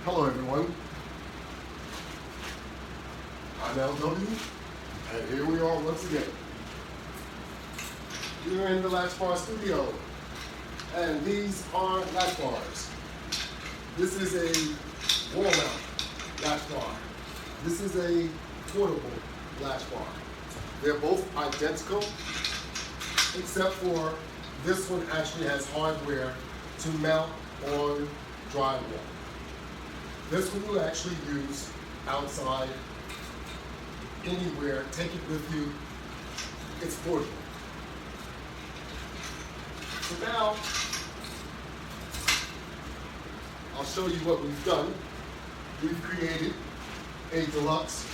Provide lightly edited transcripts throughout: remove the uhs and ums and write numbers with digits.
Hello everyone, I'm LW, and here we are once again. We're in the Latchbar studio, and these are latch bars. This is a wall mount latch bar. This is a portable latch bar. They're both identical, except for this one actually has hardware to mount on drywall. This one you actually use outside, anywhere, take it with you. It's portable. So now, I'll show you what we've done. We've created a deluxe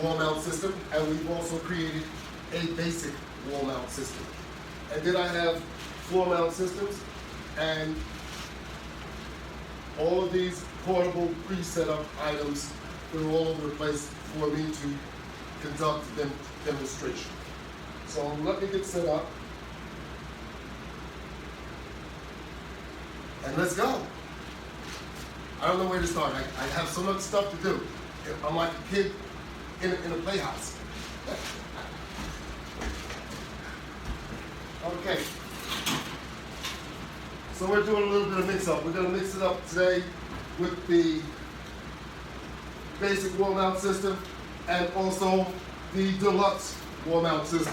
wall mount system, and we've also created a basic wall mount system. And then I have floor mount systems, and all of these portable pre-set up items, they're all over the place for me to conduct the demonstration. So let me get set up. And let's go. I don't know where to start. I have so much stuff to do. I'm like a kid in a playhouse. Okay. So we're doing a little bit of mix-up. We're going to mix it up today with the basic wall mount system and also the deluxe wall mount system.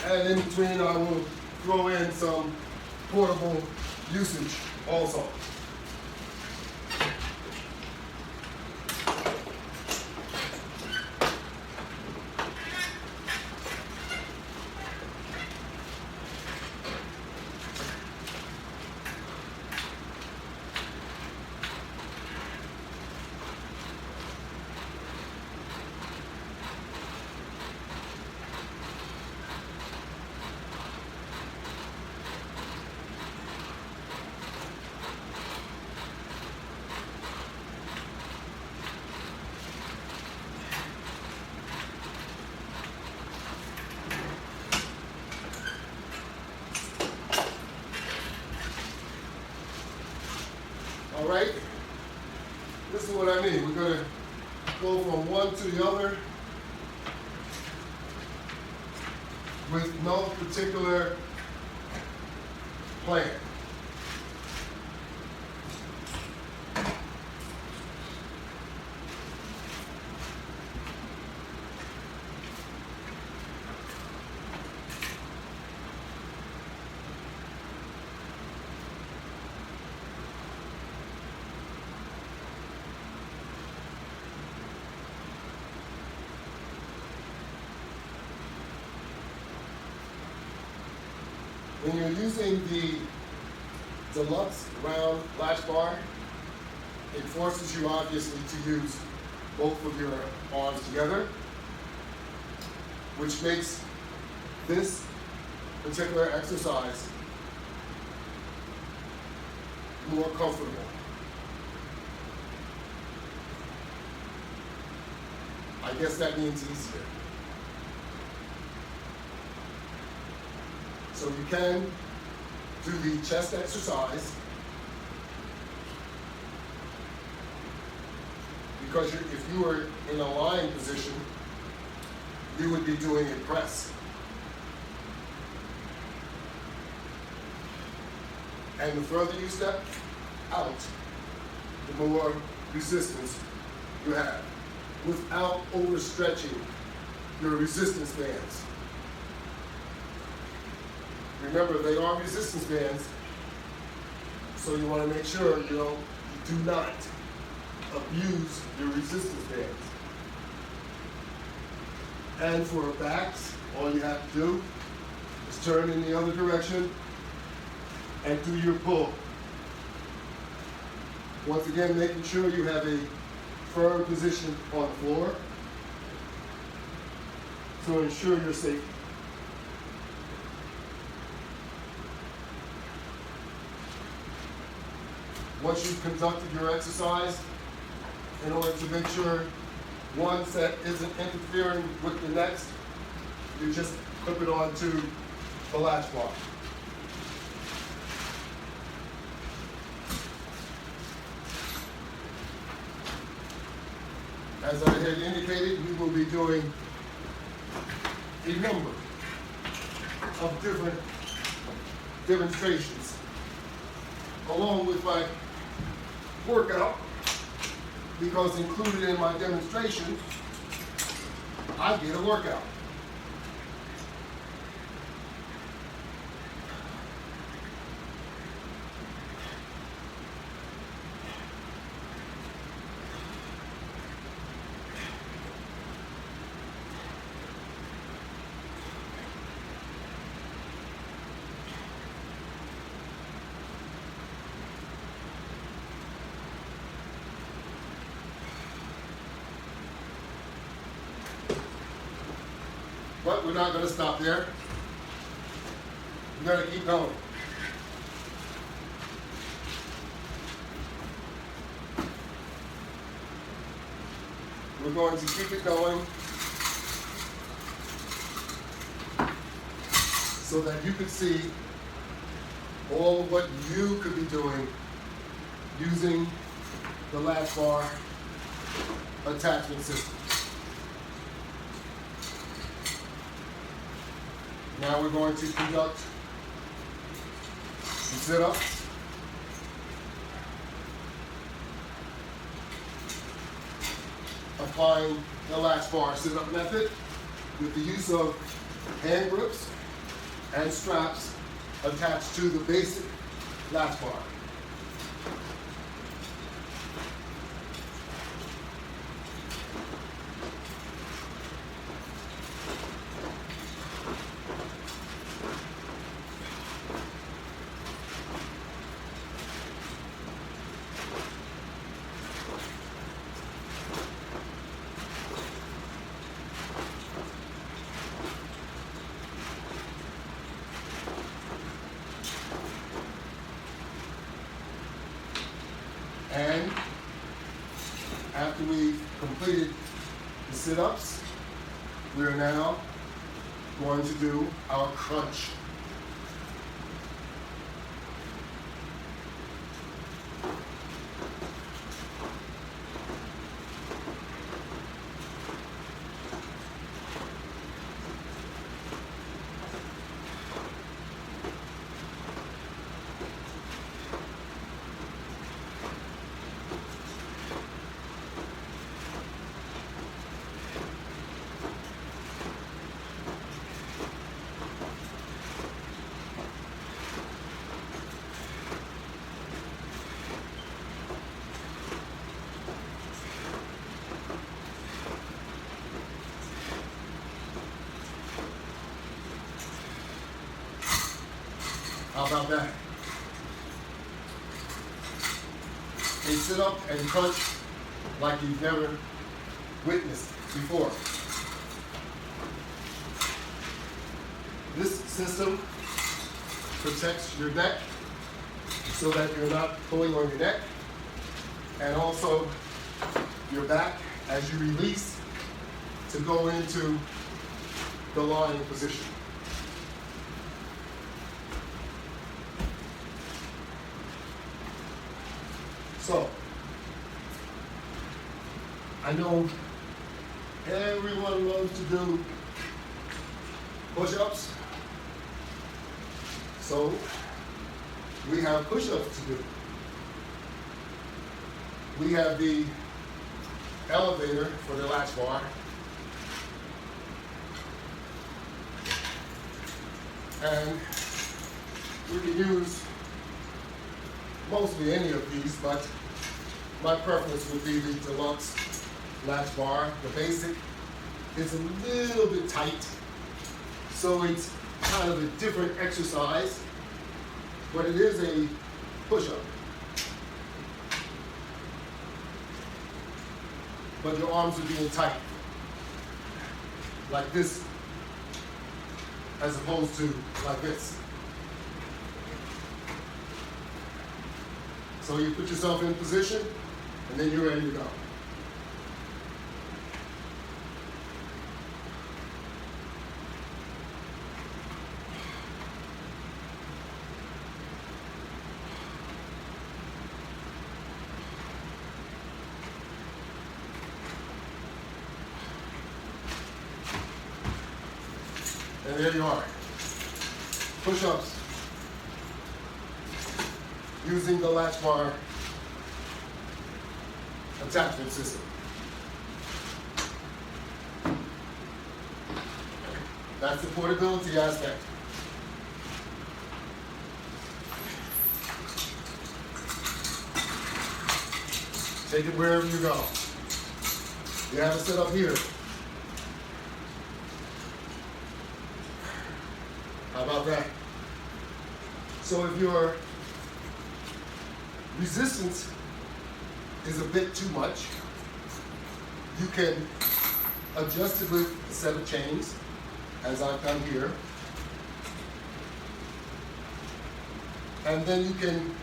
And in between, I will throw in some portable usage also. All right, this is what I mean. We're going to go from one to the other with no particular plan. When you're using the deluxe round latch bar, it forces you obviously to use both of your arms together, which makes this particular exercise more comfortable. I guess that means easier. So you can do the chest exercise because if you were in a lying position, you would be doing a press. And the further you step out, the more resistance you have without overstretching your resistance bands. Remember, they are resistance bands, so you want to make sure you do not abuse your resistance bands. And for backs, all you have to do is turn in the other direction and do your pull. Once again, making sure you have a firm position on the floor to ensure your safety. Once you've conducted your exercise, in order to make sure one set isn't interfering with the next, you just clip it onto the latch bar. As I had indicated, we will be doing a number of different demonstrations along with my workout, because included in my demonstration, I get a workout. But we're not going to stop there. We're going to keep going. We're going to keep it going so that you can see all of what you could be doing using the Latchbar attachment system. Now we're going to conduct some sit-ups. Applying the Latchbar sit-up method with the use of hand grips and straps attached to the basic Latchbar. And after we've completed the sit-ups, we are now going to do our crunch. How about that? A sit-up and crunch like you've never witnessed before. This system protects your neck so that you're not pulling on your neck, and also your back as you release to go into the lying position. So, I know everyone loves to do push-ups, so we have push-ups to do. We have the elevator for the latch bar, and we can use mostly any of these, but my preference would be the Deluxe latch bar. The basic is a little bit tight, so it's kind of a different exercise, but it is a push-up. But your arms are being tight, like this as opposed to like this. So you put yourself in position, and then you're ready to go. And there you are. Push-ups using the Latchbar attachment system. That's the portability aspect. Take it wherever you go. You have it set up here. How about that? So if your resistance is a bit too much, you can adjust it with a set of chains, as I've done here. And then you can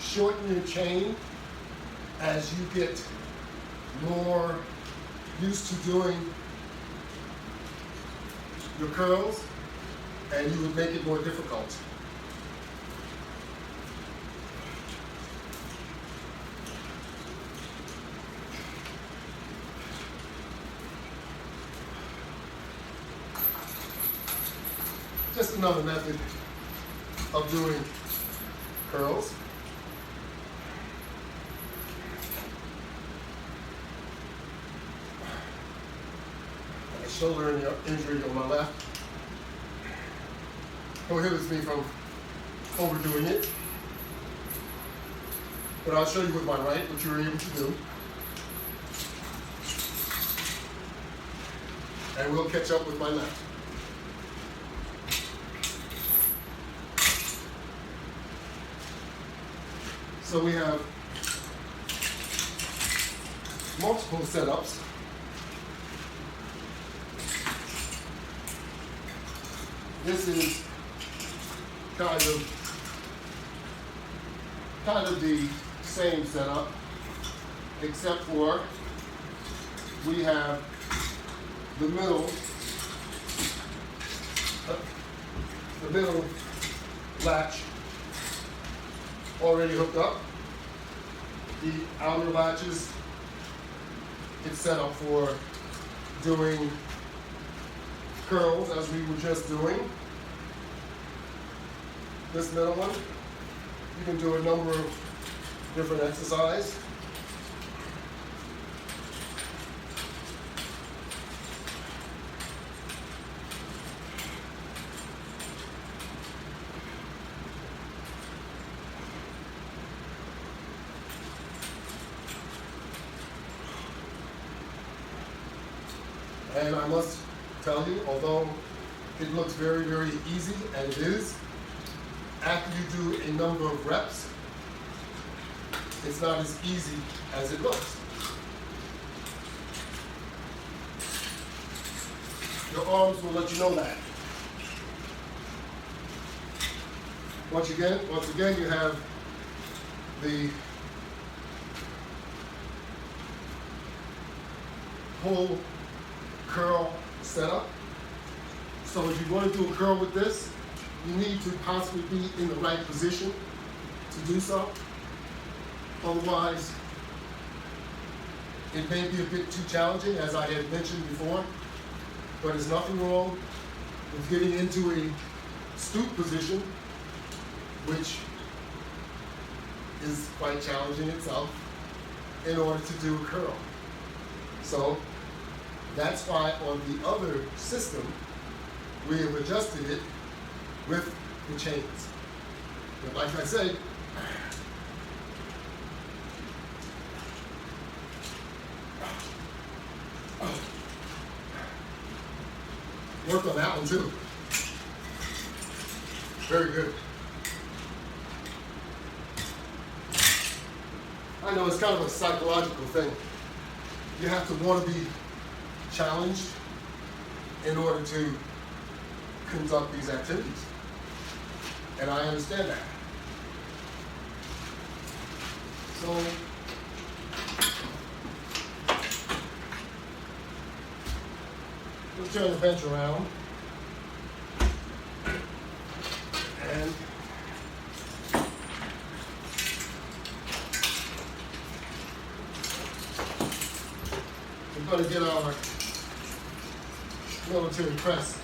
shorten your chain as you get more used to doing your curls, and you would make it more difficult. Just another method of doing curls. A shoulder injury on my left prohibits me from overdoing it. But I'll show you with my right what you're able to do. And we'll catch up with my left. So we have multiple setups. This is kind of the same setup, except for we have the middle latch already hooked up. The outer latches, it's set up for doing curls as we were just doing. This middle one, you can do a number of different exercises. And I must tell you, although it looks very, very easy, and it is, after you do a number of reps, it's not as easy as it looks. Your arms will let you know that. Once again, you have the whole curl setup. So if you want to do a curl with this, you need to possibly be in the right position to do so. Otherwise, it may be a bit too challenging, as I had mentioned before, but there's nothing wrong with getting into a stoop position, which is quite challenging itself, in order to do a curl. So that's why on the other system, we have adjusted it with the chains. But like I said, work on that one too. Very good. I know it's kind of a psychological thing. You have to want to be challenged in order to conduct these activities. And I understand that. So, let's turn the bench around. And we're going to get our military press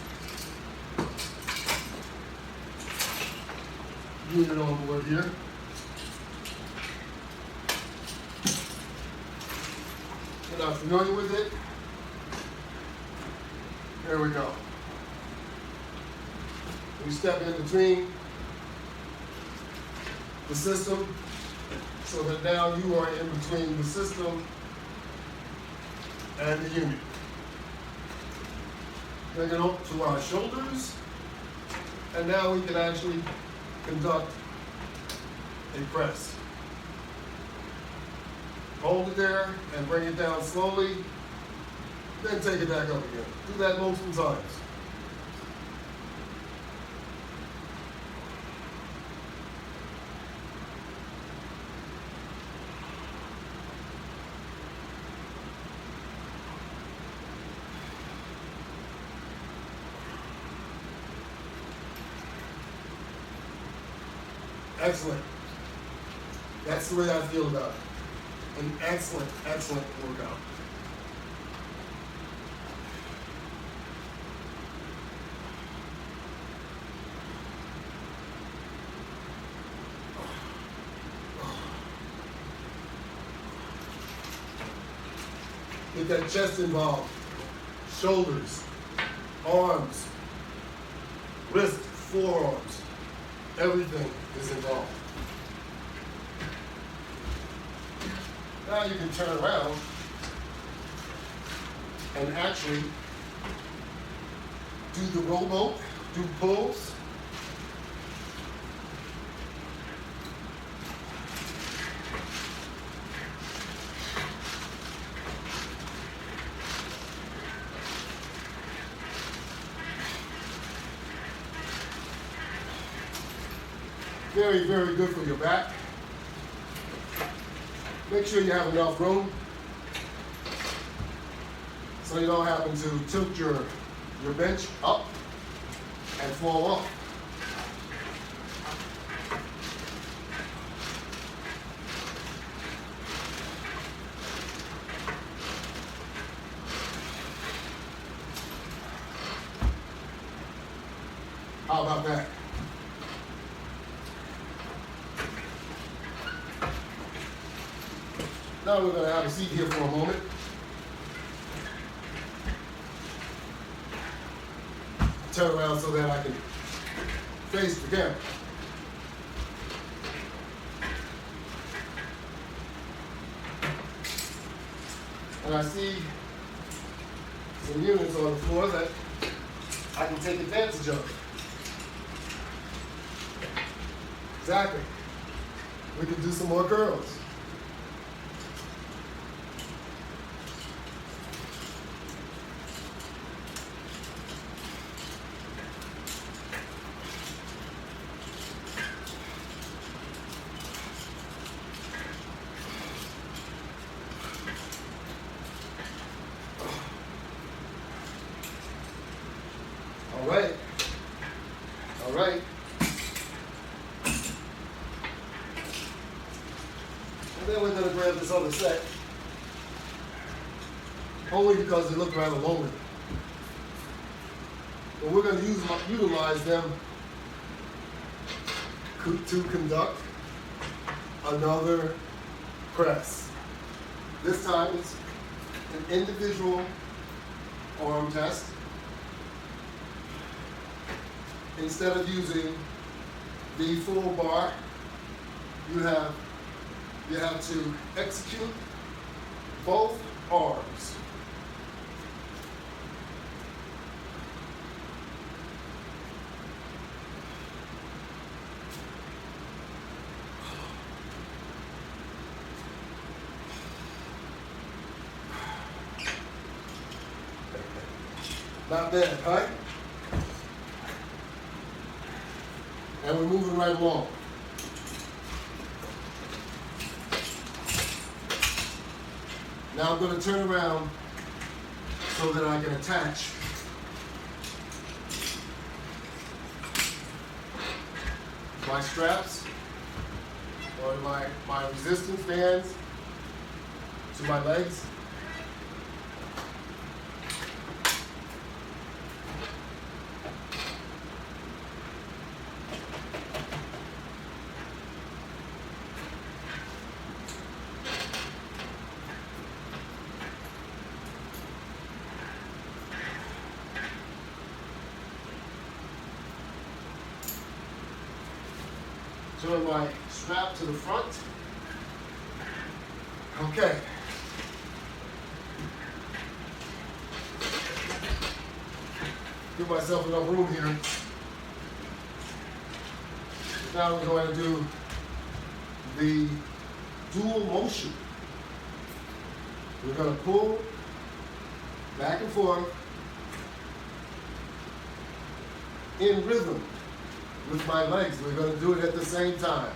unit on board here. If you're not familiar with it, there we go. We step in between the system so that now you are in between the system and the unit. Bring it up to our shoulders, and now we can actually conduct a press. Hold it there and bring it down slowly, then take it back up again. Do that multiple times. Excellent. That's the way I feel about it. An excellent, excellent workout. Get that chest involved. Shoulders, arms, wrists, forearms. Everything is involved. Now you can turn around and actually do the rowboat, do pulls. Very, very good for your back. Make sure you have enough room so you don't happen to tilt your bench up and fall off. How about that? Now we're going to have a seat here for a moment. Turn around so that I can face the camera. And I see some units on the floor that I can take advantage of. Exactly. We can do some more curls. All right. And then we're going to grab this other set, only because they look rather lonely. But we're going to utilize them to conduct another press. This time it's an individual arm test. Instead of using the full bar, you have to execute both arms. Not bad, right? And we're moving right along. Now I'm going to turn around so that I can attach my straps or my resistance bands to my legs. Turn my strap to the front. Okay. Give myself enough room here. Now we're going to do the dual motion. We're going to pull back and forth in rhythm with my legs. We're going to do it at the same time.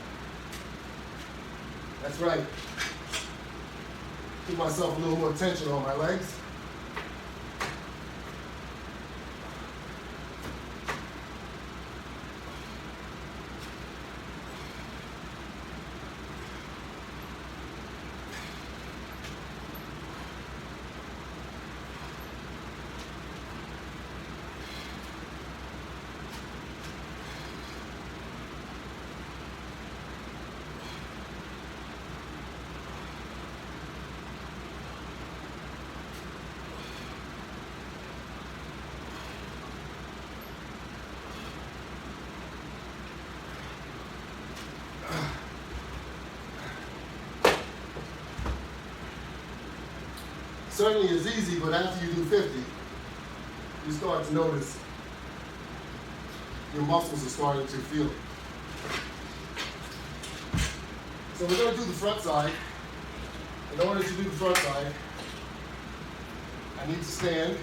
That's right. Give myself a little more tension on my legs. Certainly is easy, but after you do 50, you start to notice your muscles are starting to feel it. So we're going to do the front side. In order to do the front side, I need to stand,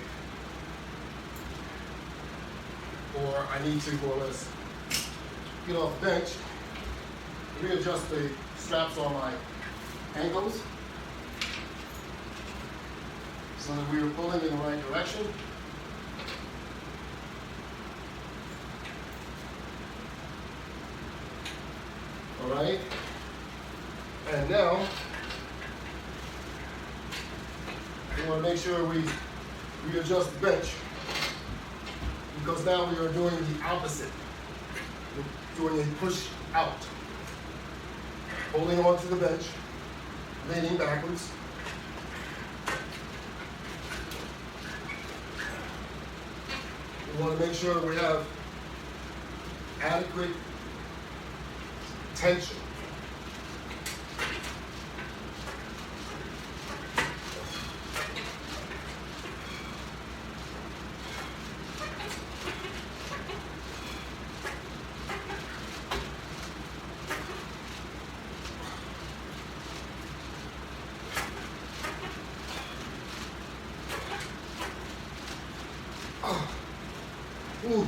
or I need to more or less get off the bench, readjust the straps on my ankles, so that we are pulling in the right direction. All right. And now, we want to make sure we readjust the bench, because now we are doing the opposite. We're doing a push out. Holding onto the bench, leaning backwards. We want to make sure we have adequate tension. Ooh.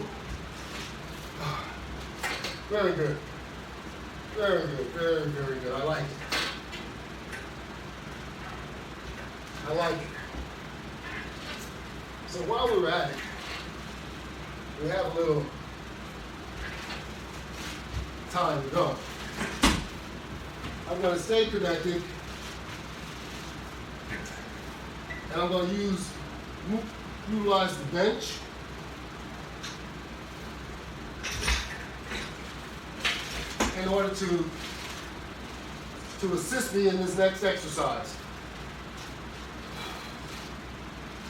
Very good. Very good. Very, very good. I like it. I like it. So while we're at it, we have a little time to go. I'm going to stay connected, and I'm going to utilize the bench in order to assist me in this next exercise.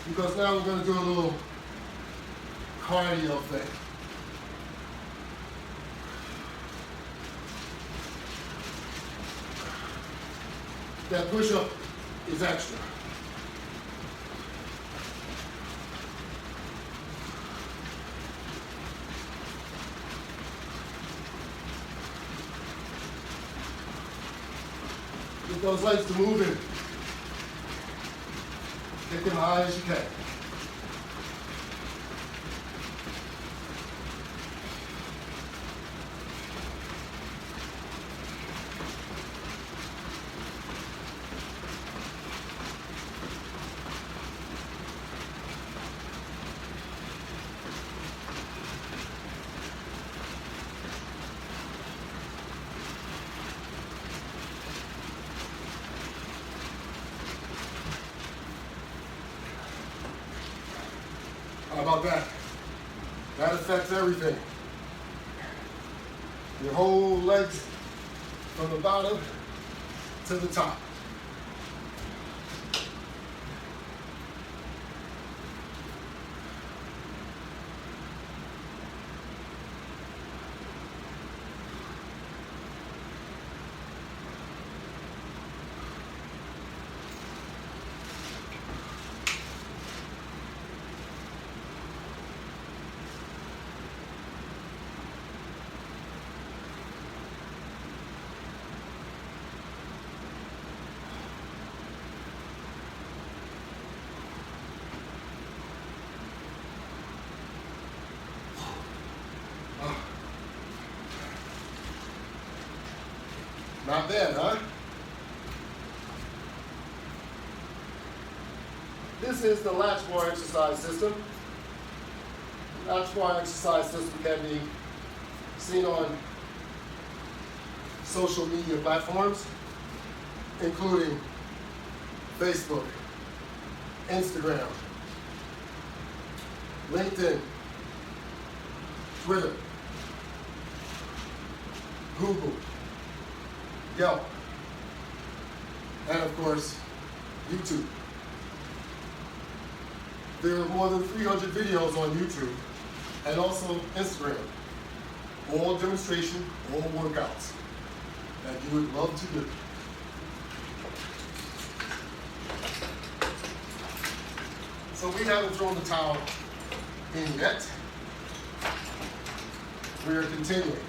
Because now we're going to do a little cardio thing. That push-up is extra. Get those legs to moving. Get them high as you can. about that? That affects everything. Your whole legs from the bottom to the top. Not bad, huh? This is the Latchbar Exercise System. The Latchbar Exercise System can be seen on social media platforms, including Facebook, Instagram, LinkedIn, Twitter, Google, Yelp, and of course, YouTube. There are more than 300 videos on YouTube and also Instagram, all demonstration, all workouts that you would love to do. So we haven't thrown the towel in yet. We are continuing.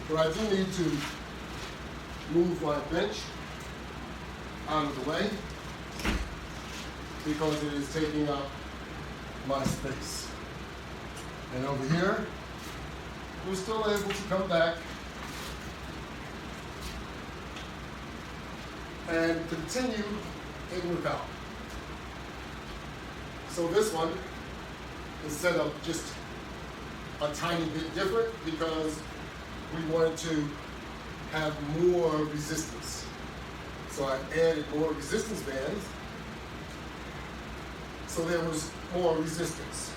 But I do need to move my bench out of the way because it is taking up my space. And over here, we're still able to come back and continue a workout. So this one is set up just a tiny bit different because we wanted to have more resistance. So I added more resistance bands so there was more resistance.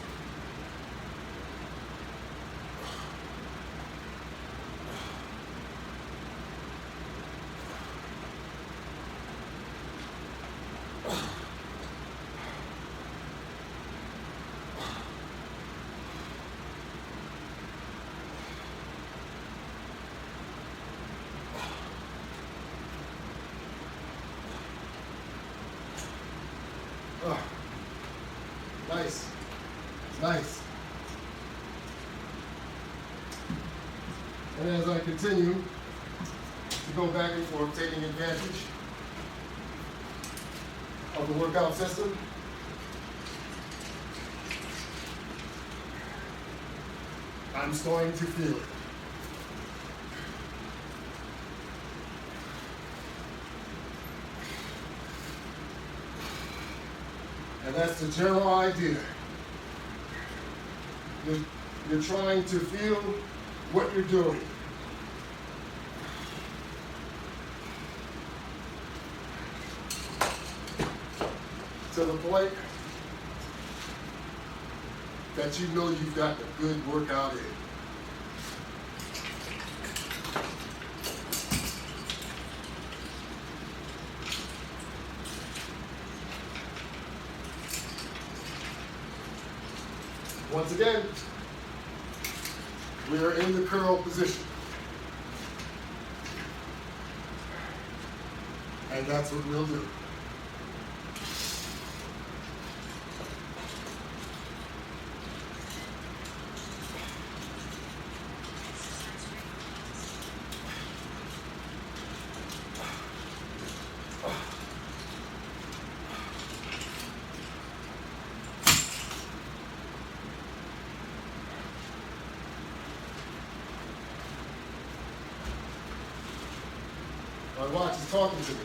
Nice. It's nice. And as I continue to go back and forth, taking advantage of the workout system, I'm starting to feel it. And that's the general idea. You're trying to feel what you're doing. To the point that you know you've got a good workout in. Once again, we are in the curl position. And that's what we'll do. My watch is talking to me.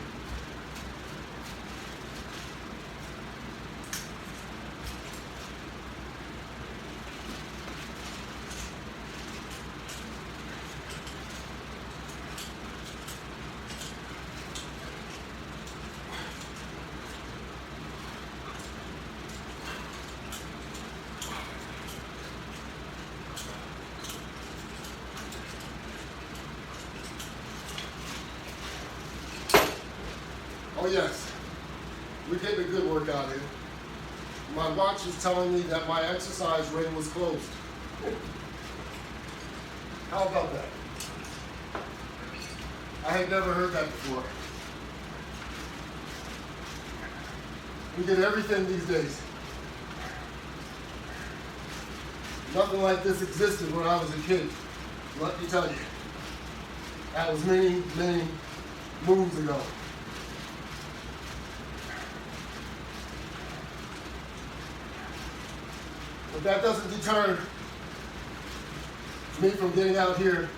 Oh yes, we're getting a good workout in. My watch is telling me that my exercise ring was closed. How about that? I had never heard that before. We get everything these days. Nothing like this existed when I was a kid, let me tell you. That was many, many moons ago. But that doesn't deter me from getting out here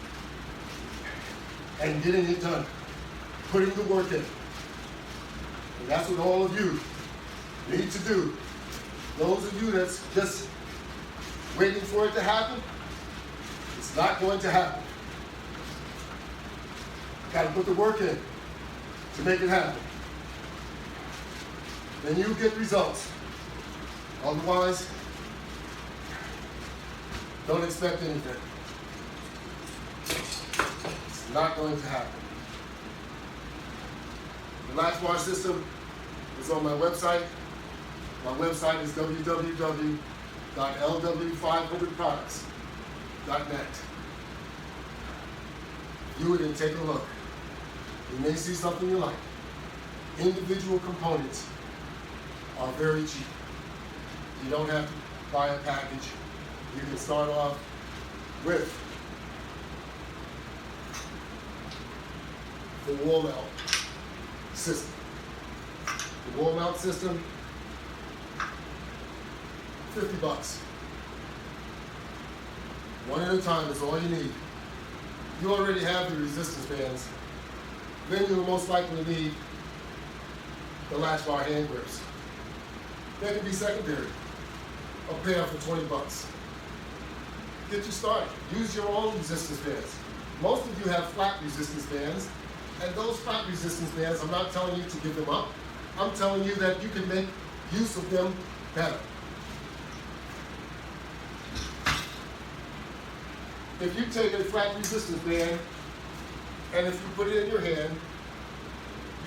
and getting it done, putting the work in. And that's what all of you need to do. Those of you that's just waiting for it to happen, it's not going to happen. Got to put the work in to make it happen. Then you get results. Otherwise, don't expect anything. It's not going to happen. The Latchbar system is on my website. My website is www.lw500products.net. View it and take a look. You may see something you like. Individual components are very cheap. You don't have to buy a package. You can start off with the wall mount system. The wall mount system, $50. One at a time is all you need. You already have the resistance bands. Then you'll most likely need the Latchbar hand grips. They can be secondary. A pair for $20. Get you started. Use your own resistance bands. Most of you have flat resistance bands, and those flat resistance bands, I'm not telling you to give them up. I'm telling you that you can make use of them better. If you take a flat resistance band, and if you put it in your hand,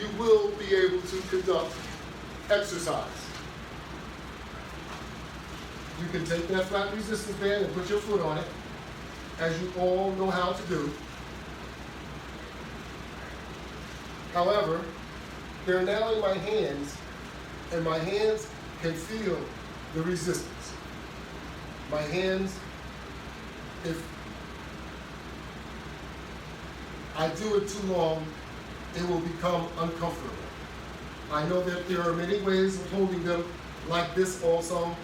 you will be able to conduct exercise. You can take that flat resistance band and put your foot on it, as you all know how to do. However, they're now in my hands, and my hands can feel the resistance. My hands, if I do it too long, it will become uncomfortable. I know that there are many ways of holding them like this also,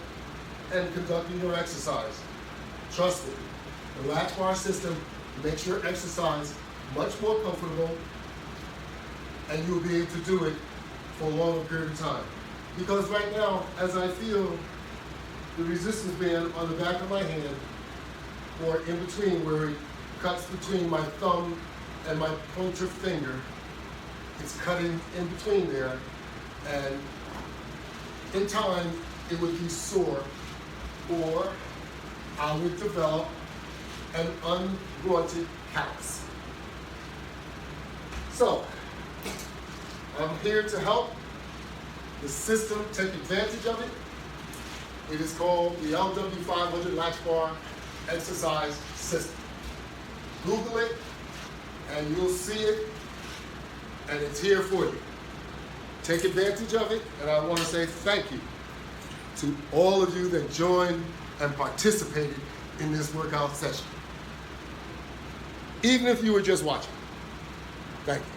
and conducting your exercise. Trust me, the Latchbar system makes your exercise much more comfortable, and you'll be able to do it for a longer period of time. Because right now, as I feel the resistance band on the back of my hand, or in between where it cuts between my thumb and my pointer finger, it's cutting in between there, and in time, it would be sore, or I would develop an unwanted callus. So, I'm here to help the system take advantage of it. It is called the LW500 Latchbar Exercise System. Google it, and you'll see it, and it's here for you. Take advantage of it, and I want to say thank you to all of you that joined and participated in this workout session. Even if you were just watching, thank you.